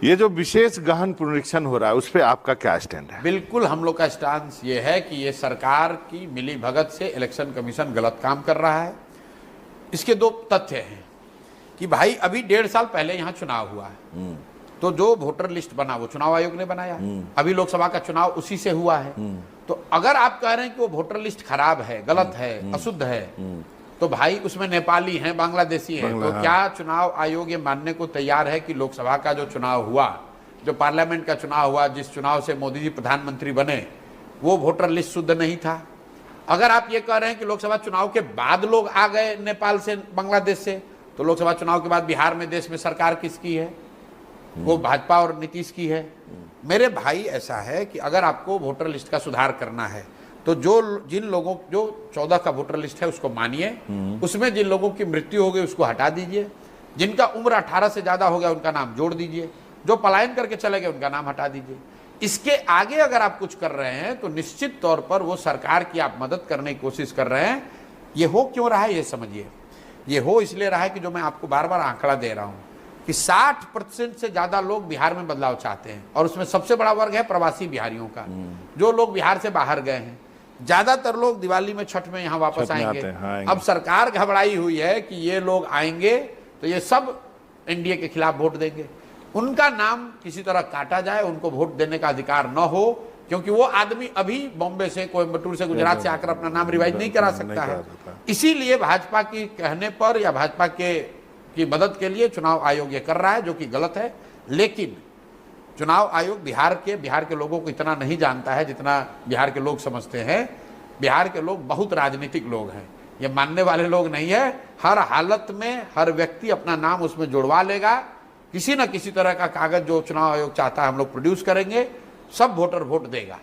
ये जो विशेष गहन पुनरीक्षण हो रहा है उस पर आपका क्या स्टैंड है? बिल्कुल हम लोग का स्टांस ये है कि ये सरकार की मिली भगत से इलेक्शन कमीशन गलत काम कर रहा है। इसके दो तथ्य हैं कि भाई अभी 1.5 साल पहले यहाँ चुनाव हुआ है, तो जो वोटर लिस्ट बना वो चुनाव आयोग ने बनाया। अभी लोकसभा का चुनाव उसी से हुआ है। तो अगर आप कह रहे हैं कि वो वोटर लिस्ट खराब है, गलत है, अशुद्ध है, तो भाई उसमें नेपाली हैं, बांग्लादेशी हैं, तो क्या चुनाव आयोग ये मानने को तैयार है कि लोकसभा का जो चुनाव हुआ, जो पार्लियामेंट का चुनाव हुआ, जिस चुनाव से मोदी जी प्रधानमंत्री बने, वो वोटर लिस्ट शुद्ध नहीं था? अगर आप ये कह रहे हैं कि लोकसभा चुनाव के बाद लोग आ गए नेपाल से, बांग्लादेश से, तो लोकसभा चुनाव के बाद बिहार में देश में सरकार किसकी है? वो भाजपा और नीतीश की है। मेरे भाई ऐसा है कि अगर आपको वोटर लिस्ट का सुधार करना है तो जिन लोगों, जो 14 का वोटर लिस्ट है उसको मानिए, उसमें जिन लोगों की मृत्यु हो गई उसको हटा दीजिए, जिनका उम्र 18 से ज्यादा हो गया उनका नाम जोड़ दीजिए, जो पलायन करके चले गए उनका नाम हटा दीजिए। इसके आगे अगर आप कुछ कर रहे हैं तो निश्चित तौर पर वो सरकार की आप मदद करने की कोशिश कर रहे हैं। ये हो क्यों रहा है ये समझिए। ये हो इसलिए रहा है कि जो मैं आपको बार बार आंकड़ा दे रहा हूं कि 60% से ज्यादा लोग बिहार में बदलाव चाहते हैं, और उसमें सबसे बड़ा वर्ग है प्रवासी बिहारियों का, जो लोग बिहार से बाहर गए हैं। ज्यादातर लोग दिवाली में, छठ में यहाँ वापस आएंगे। अब सरकार घबराई हुई है कि ये लोग आएंगे तो ये सब एनडीए के खिलाफ वोट देंगे, उनका नाम किसी तरह काटा जाए, उनको वोट देने का अधिकार न हो, क्योंकि वो आदमी अभी बॉम्बे से, कोयम्बटूर से, गुजरात से आकर अपना नाम रिवाइज नहीं करा सकता है। इसीलिए भाजपा की कहने पर या भाजपा की मदद के लिए चुनाव आयोग ये कर रहा है, जो कि गलत है। लेकिन चुनाव आयोग बिहार के लोगों को इतना नहीं जानता है जितना बिहार के लोग समझते हैं। बिहार के लोग बहुत राजनीतिक लोग हैं, ये मानने वाले लोग नहीं है। हर हालत में हर व्यक्ति अपना नाम उसमें जुड़वा लेगा। किसी न किसी तरह का कागज जो चुनाव आयोग चाहता है हम लोग प्रोड्यूस करेंगे, सब वोटर वोट देगा।